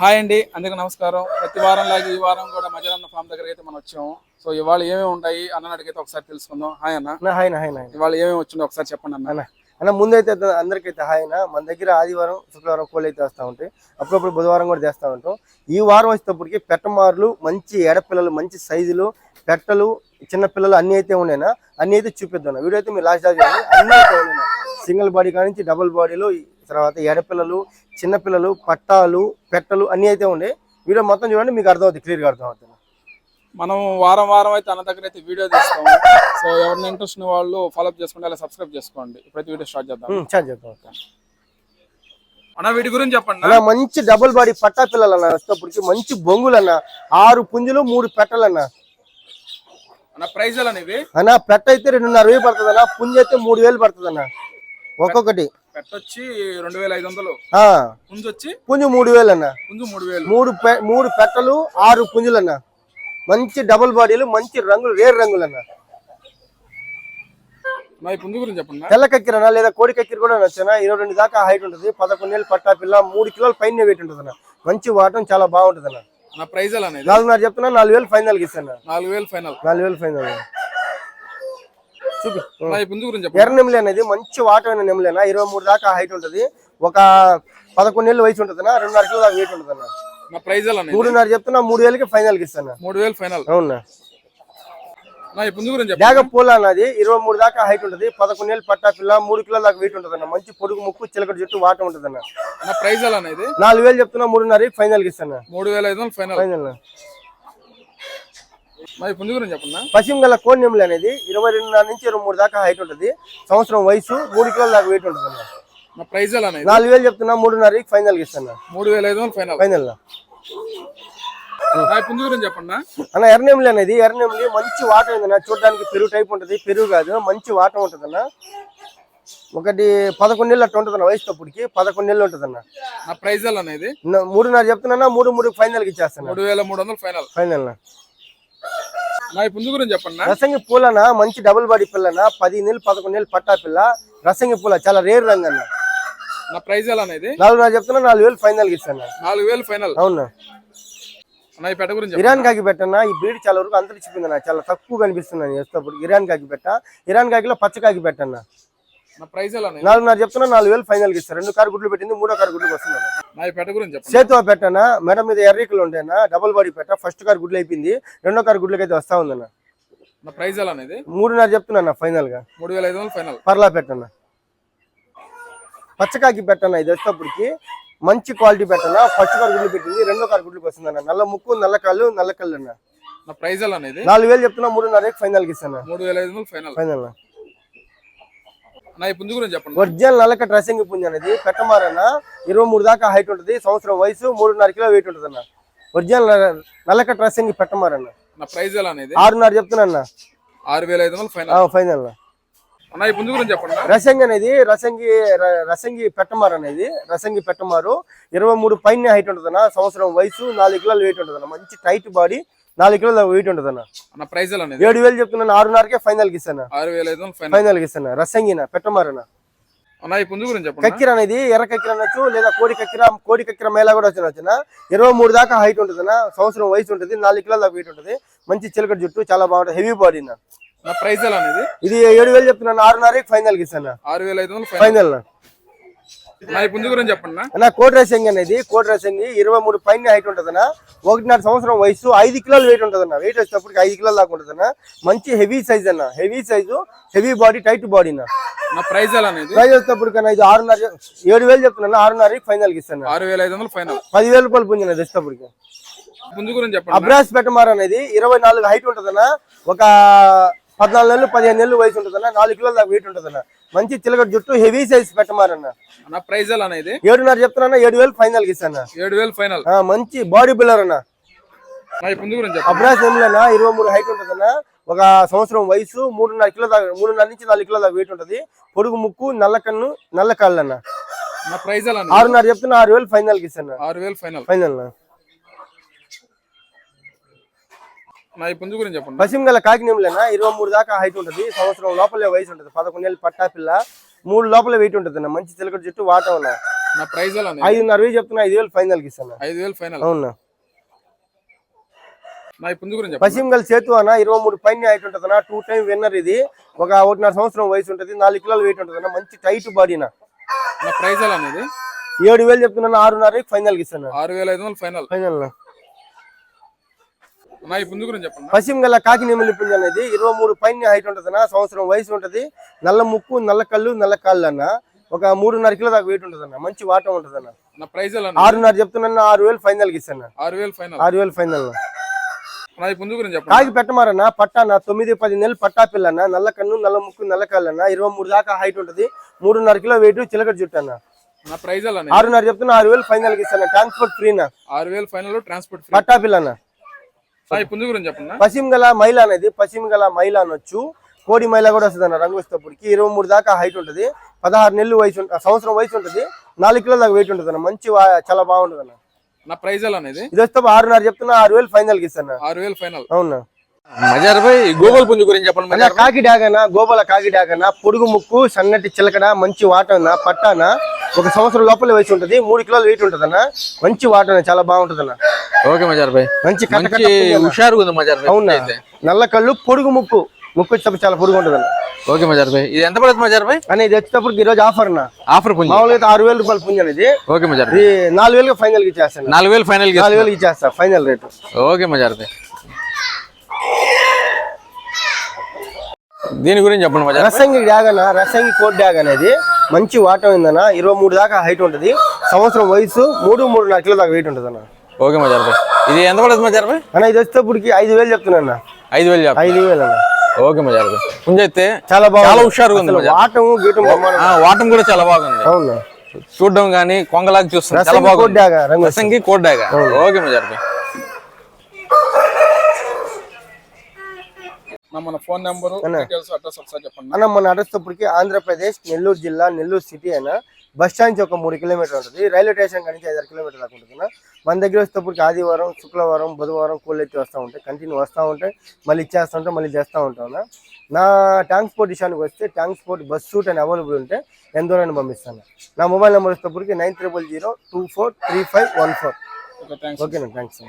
Hi అండి, అందరికీ నమస్కారం. ప్రతి వారం లాగా ఈ వారం కూడా మధ్యాహ్నం ఫామ్ దగ్గరికి అయితే మనం వచ్చాము. సో ఇవాళ ఏమేమి ఉంటాయి అన్న అడిగితే ఒకసారి తెలుసుకుందాం. హాయ్ అన్న. ఇవాళ ఏమేమి వచ్చిందో ఒకసారి చెప్పండి అన్న. అన్న ముందైతే అందరికైతే హాయ్ అన్న. మన దగ్గర ఆదివారం శుక్రవారం కోళ్ళు అయితే వస్తూ ఉంటాయి, అప్పుడప్పుడు బుధవారం కూడా చేస్తూ ఉంటాం. ఈ వారం వచ్చేటప్పటికి పెట్టమార్లు, మంచి ఎడపిల్లలు, మంచి సైజులు, పెట్టలు, చిన్నపిల్లలు అన్నీ అయితే ఉన్నాయినా. అన్నీ అయితే చూపిద్దాం. వీడియో అయితే మీరు లాస్ట్ దాకా అన్నీ అయితే ఉన్నాయి. సింగిల్ బాడీ కానీ నుంచి డబుల్ బాడీలు, తర్వాత ఎడపిల్లలు, చిన్నపిల్లలు, పట్టాలు, పెట్టలు అన్నీ అయితే ఉన్నాయి. వీడియో మొత్తం చూడండి, మీకు అర్థమవుతుంది, క్లియర్గా అర్థమవుతుంది. మనం వారం వారం అయితే అన్న దగ్గర అయితే వీడియో తీస్తాము. సో ఎవరిని ఇంట్రెస్ట్ ఉన్న వాళ్ళు ఫాలోఅప్ చేసుకోండి, అలా సబ్స్క్రైబ్ చేసుకోండి. ఇప్పుడైతే వీడియో స్టార్ట్ చేద్దాం. అన్న వీటి గురించి చెప్పండి. అన్న మంచి డబుల్ బాడీ పట్టా పిల్లలు అన్న, వచ్చేటప్పటికి మంచి బొంగులు అన్న, 6 పుంజులు 3 పెట్టలు అన్న. ప్రైజ్ అనేవి అన్న పెట్ట అయితే 2,500 పడుతుంది అన్న, పుంజు అయితే 3,000 పడుతుంది అన్న. ఒక్కొక్కటి పెట్టొచ్చి 2,500, పుంజు 3,000 అన్న. మూడు పెట్టలు 6 పుంజులు అన్న. మంచి డబుల్ బాడీలు, మంచి రంగులు, రేర్ రంగులు అన్న. పుంజు గురించి చెప్పండి. తెల్ల కక్కిరనా లేదా కోడి కక్కిరి కూడా నచ్చనా. 22 దాకా హైట్ ఉంటుంది, 11 ఏళ్ళు పట్టా పిల్ల, 3 కిలోల పైన వెయిట్ ఉంటుంది అన్న. మంచి వాటం చాలా బాగుంటుంది అన్న. ప్రైజ్ 4,500 చెప్తున్నా, 4,000 ఫైనల్ కి ఇస్తాను. 4,000 ఫైనల్ చూపి. గురించి ఎర్ర నెమలి అనేది మంచి వాటమైన నెమలేనా, 23 దాకా హైట్ ఉంటుంది, ఒక 11 ఏళ్ళు వయసు ఉంటుంది, 2.5 కిలో దాకా వెయిట్ ఉంటుంది అన్న. ప్రైజ్ 3,500 చెప్తున్నా, 3,000కి ఫైనల్ కి ఇస్తాను. 3,000 ఫైనల్. అవునా. గురించి డాగ పూల అన్నది 23 దాకా హైట్ ఉంటుంది, 11 ఏళ్ళు పట్టా పిల్ల, 3 కిలో దాకా వెయిట్ ఉంటుంది అన్న. మంచి పొడుగు ముక్కు, చిలకడ జుట్టు, వాటం ఉంటుంది అన్న. ప్రైజ్ అనేది 4,000 చెప్తున్నా, 3,500 ఫైనల్ కి ఇస్తాను. 3,500 ఫైనల్. గురించి చెప్పండి. పశ్చిమ గల కోడి నెమలి అనేది 22 నుంచి 23 దాకా హైట్ ఉంటుంది, సంవత్సరం వయసు, 3 కిలోల దాకా వెయిట్ ఉంటుంది అన్న. ప్రైజ్ 4,000 చెప్తున్నా, 3,500 ఫైనల్ కి ఇస్తాను. 3,500 ఫైనల్. గురించి చెప్పండి అన్న. ఎర్రనెమలి అనేది మంచి వాటం ఉంది అన్న. చూడడానికి పెరుగు టైప్ ఉంటుంది, పెరుగు కాదు, మంచి వాటం ఉంటుంది అన్న. ఒకటి 11 ఏళ్ళు అట్లా ఉంటుంది అన్న, వయసు అప్పటికి 11 ఏళ్ళు ఉంటుంది అన్న. ప్రైజ్ అనేది 3,500 చెప్తున్నా, 3,300 ఫైనల్ కి ఇచ్చేస్తాను. 3,300 ఫైనల్. గురించి చెప్పండి. రసంగి పూలన మంచి డబుల్ బాడీ పిల్లన, 10 నెలలు 11 ఏళ్ళు పట్టా పిల్ల, రసంగి పూల చాలా రేర్ రంగు అన్న. ప్రైజ్ అనేది 4,000 చెప్తున్నా, 4,000 ఫైనల్ కి ఇస్తాను. 4,000 ఫైనల్. అవునా. ఇరాన్ కాకి పెట్టన్నా, ఈ బ్రీడ్ చాలా వరకు అంతరించిపోయిందన్న, చాలా తక్కువ కనిపిస్తున్నాను చేసేటప్పుడు. ఇరాన్ కాకి పెట్ట, ఇరాన్ కాకిలో పచ్చ కాకి పెట్టన్నా. 4,500 చెప్తున్నా, 4,000 ఫైనల్ కి ఇస్తారు. 2 కారు గుడ్లు పెట్టింది, 3వ కారు గుడ్లకు వస్తుంది. సేతువా పెట్టనా, మేడం మీద ఎర్రీకలు ఉంటాయన్నా, డబుల్ బాడీ పెట్ట, ఫస్ట్ కారు గుడ్లు అయిపోయింది, 2వ కారు గుడ్లకి అయితే వస్తా ఉందన్న. 3,500 చెప్తున్నా ఫైనల్ గా. 3,500 ఫైనల్. పర్లా పెట్టన్నా. పచ్చకాకి పెట్టన్నా, ఇది వచ్చేటప్పటికి మంచి క్వాలిటీ పెట్టనా, ఫస్ట్ కారు గుడ్లు పెట్టింది, 2వ కారు గుడ్లకు వస్తుందన్న. నల్ల ముక్కు, నల్ల కాళ్ళు, నల్ల కళ్ళు అన్న. 4,000 చెప్తున్నా, 3,500 ఫైనల్ కి ఇస్తాను. 3,500 ఫైనల్. గురించి చెప్పండి. ఒరిజినల్ నల్లక డ్రెస్సింగ్ పుంజు అనేది పెట్టమారన్న, 23 దాకా హైట్ ఉంటుంది, సంవత్సరం వయసు, 3.5 కిలో వెయిట్ ఉంటుంది అన్న. ఒరిజినల్ నల్లక డ్రెస్సింగ్ పెట్టమారన్న. ప్రైజ్ అనేది 6,500 చెప్తున్నా. 6,500 ఫైనల్. ఫైనల్. గురించి చెప్పండి. రసంగి అనేది రసంగి పెట్టమారు అనేది, రసంగి పెట్టమారు 23 పైన హైట్ ఉంటుంది అన్న, సంవత్సరం వయసు, 4 కిలోలు వెయిట్ ఉంటుంది అన్న. మంచి టైట్ బాడీ, 4 కిలోల వెయిట్ ఉంటుంది అన్న. ప్రైజ్ అనేది 7,000 చెప్తున్నాను, 6,500కే ఫైనల్ కి ఇస్తాను. 6,500 ఫైనల్ కి ఇస్తాను. రసంగిన పెట్టమారన్న. గురించి చెప్పండి. కక్కిర అనేది ఎర్ర కక్కిర అనొచ్చు, లేదా కోడి కక్కిర మేళ కూడా వచ్చిన 23 దాకా హైట్ ఉంటుంది అన్న, సంవత్సరం వయసు ఉంటుంది, 4 కిలోల దాకా వెయిట్ ఉంటుంది, మంచి చిలకడ జుట్టు, చాలా బాగుంటుంది, హెవీ బాడీ. ప్రైజ్ అనేది ఇది 7,000 చెప్తున్నాను, 6,500 ఫైనల్ కి ఇస్తాను. 6,500 ఫైనల్. గురించి చెప్పండి. అన్న కోడి రసంగి అనేది, కోడి రసంగి 23 పైన హైట్ ఉంటుంది అన్న, 1.5 సంవత్సరం వయసు, 5 కిలోలు వెయిట్ ఉంటుంది అన్న. వెయిట్ వచ్చేటప్పటికి 5 కిలోల దాకా ఉంటుంది అన్న. మంచి హెవీ సైజ్ అన్న, heavy size, heavy body, tight body. Price అనేది ప్రైజ్ వచ్చేటప్పటికన్నా ఇది 6,500, 7,000 చెప్తున్నాను, 6,500 ఫైనల్ కి ఇస్తాను. 6,500 ఫైనల్. 10,000 రూపాయలు పుంజు వచ్చేటప్పటికి. గురించి చెప్పండి. అబ్రాస్ పెట్టమారు అనేది 24 హైట్ ఉంటుందన్న, ఒక 14 నెలలు 15 నెలలు వయసు ఉంటుందన్న, 4 కిలోల దాకా వెయిట్ ఉంటుందన్న. మంచి చిలకడ జుట్టు, హెవీ సైజ్ పెట్టమారన్న. ప్రైజ్ అనేది 7,500 చెప్తున్నా, 7,000 ఫైనల్ కి ఇస్తాను. 7,000 ఫైనల్. మంచి బాడీ బిల్డర్ అన్న. అబ్రాస్ నెమలన్నా 23 హైట్ ఉంటుందన్న, ఒక సంవత్సరం వయసు, 3.5 కిలో దాకా, 3.5 నుంచి 4 కిలో దాకా వెయిట్ ఉంటుంది, పొడుగు ముక్కు, నల్ల కన్ను, నల్ల కాళ్ళు అన్న. ప్రైజ్ 6,500 చెప్తున్నా, 6,000 ఫైనల్ కి ఇస్తాను. 6,000 ఫైనల్. ఫైనల్. గురించి చెప్పండి. పశ్చిమ గల కాకి నెమలేనా, 23 దాకా హైట్ ఉంటుంది, సంవత్సరం లోపలే వయసు ఉంటుంది, 11 ఏళ్ళు పట్టా పిల్ల, 3 లోపల వెయిట్ ఉంటుంది అన్న. మంచి చిలకడ జుట్టు, వాటం అన్న. నా ప్రైస్ ఎలా 5,500 చెప్తున్నా, 5,000 ఫైనల్ కి ఇస్తాను. 5,000 ఫైనల్. అవునా. నా పుంజు గురించి పశ్చిమ గల సేతు అన్న 23 పైన హైట్ ఉంటుంది అన్న. 2 టైమ్ విన్నర్ ఇది. ఒక 1.5 సంవత్సరం వయసు ఉంటుంది. 4 కిలోల వెయిట్ ఉంటుంది అన్న. మంచి టైట్ బాడీనా. నా ప్రైస్ ఎలా అనేది 7,000 చెప్తున్నా, 6,500 ఫైనల్ కి ఇస్తాను. 6,500 ఫైనల్. నా ఈ పుంజు గురించి చెప్పండి. పశ్చిమ గల కాకి నెమలి పుంజు అనేది 23 పైన హైట్ ఉంటుంది అన్న. సంవత్సరం వయసు ఉంటుంది. నల్ల ముక్కు, నల్ల కళ్ళు, నల్ల కాళ్ళు అన్న. ఒక 3.5 కిలో దాకా వెయిట్ ఉంటుంది అన్న. మంచి వాటం ఉంటుంది అన్న. నా ప్రైస్ ఎలా 6,500 చెప్తున్నా, 6,000 ఫైనల్ కి ఇస్తాను. 6,000 ఫైనల్. 6,000 ఫైనల్. నా ఈ పుంజు గురించి చెప్పండి. కాకి పెట్టమారన్న. పట్టాన 9-10 నెలలు పట్టా పిల్లన్న. నల్ల కన్ను, నల్ల ముక్కు, నల్ల కాళ్ళు అన్న. 23 దాకా హైట్ ఉంటుంది. 3.5 కిలో వెయిట్, చిలకడ జుట్టు అన్న. నా ప్రైస్ ఎలా 6,500 చెప్తున్నా, 6,000 ఫైనల్ కి ఇస్తాను. ట్రాన్స్పోర్ట్ ఫ్రీనా. 6,000 ఫైనల్, ట్రాన్స్పోర్ట్ ఫ్రీ. పట్టా పిల్లన్న. నా ఈ పుంజు గురించి చెప్పండి. పశ్చిమ గల మైల అనేది, పశ్చిమ గల మైల అనొచ్చు. కోడి మైల కూడా వస్తుంది అన్న. రంగు వచ్చేటప్పటికి 23 దాకా హైట్ ఉంటుంది. 16 నెలలు వయసు, సంవత్సరం వయసు ఉంటుంది. 4 కిలో దాకా వెయిట్ ఉంటుంది అన్న. మంచి చాలా బాగుంటుంది అన్న. నా ప్రైస్ ఎలా అనేది ఇది వస్తే 6,500 చెప్తున్నా, 6,000 ఫైనల్ కి ఇస్తాను. 6,000 ఫైనల్. అవునా. మజార్ భాయ్ గోగోల్ పుంజు గురించి చెప్పండి. కాకి డాగన, గోపాల కాకి డాగన, పొడుగు ముక్కు, సన్నటి చిలకడ, మంచి వాటన, పట్టాన. 1 సంవత్సరం లోపల వయసు ఉంటుంది. 3 కిలోల వెయిట్ ఉంటుంది అన్న. మంచి వాటన, చాలా బాగుంటుంది అన్న. ఓకే మజార్ భాయ్, మంచి హుషారుగా ఉంది మజార్ భాయ్. అవునా. నల్ల కళ్ళు, పొడుగు ముక్కు, ముక్కు వచ్చేటప్పుడు చాలా పొడుగు ఉంటుంది అన్న. ఓకే మజార్ భాయ్, ఇది ఎంత పడుతుంది మజార్ భాయ్? అని ఇది వచ్చేటప్పుడు ఈ రోజు ఆఫర్ అన్న. ఆఫర్ పుంజు మామూలుగా 6,000 రూపాయలు పుంజు అనేది. ఓకే మజార్ ఇది 4,000 ఫైనల్ కి ఇచ్చేస్తాను. 4,000 ఫైనల్ 4,000 ఇచ్చేస్తా ఫైనల్ రేట్. ఓకే మజార్ భాయ్, దీని గురించి చెప్పండి మజార్. రసంగి డాగన, రసంగి కోట్ డాగ్ అనేది మంచి వాటం ఉందన్న. 23 దాకా హైట్ ఉంటుంది. సంవత్సరం వయసు, 3-3.5 కిలో దాకా వెయిట్ ఉంటుంది అన్న. ఓకే మజార్ భాయ్, ఇది ఎంత పడుతుంది మజార్ భాయ్? అన్న ఇది వచ్చేటప్పటికి 5,000 చెప్తున్నా. 5,000 5,000 అన్న. ఓకే మజార్ భాయ్, పుంజు అయితే చాలా చాలా హుషారుగా ఉంది. వాటం గీటం వాటం కూడా చాలా బాగుంది. అవును. చూడడం గానీ కొంగలాగా చూస్తుంది, చాలా బాగుంది. రసంగి కోట్ డాగ్. ఓకే మజార్ భాయ్. మన ఫోన్ నెంబర్, డీటెయిల్స్, అడ్రస్ ఒకసారి చెప్పండి అన్న. మన అడ్రస్ తప్పటికి ఆంధ్రప్రదేశ్, నెల్లూరు జిల్లా, నెల్లూరు సిటీ అయినా. బస్ స్టాండ్ నుంచి ఒక 3 కిలోమీటర్ ఉంటుంది. రైల్వే స్టేషన్ నుంచి 5-6 కిలోమీటర్ దాకా ఉంటుంది. మన దగ్గర వచ్చేటప్పటికి ఆదివారం, శుక్రవారం, బుధవారం కోళ్ళు ఎత్తి వస్తూ ఉంటాయి. కంటిన్యూ వస్తూ ఉంటాయి. మళ్ళీ ఇచ్చేస్తూ ఉంటాం, మళ్ళీ చేస్తూ ఉంటాం. నా ట్రాన్స్పోర్ట్ విషయానికి వస్తే ట్రాన్స్పోర్ట్ బస్ సూట్ అని అవైలబుల్ ఉంటే ఎంత దూరాన్ని పంపిస్తాను. నా మొబైల్ నెంబర్ వచ్చేటప్పటికి 9000243514. Okay, thanks. ఓకేనా, థ్యాంక్స్.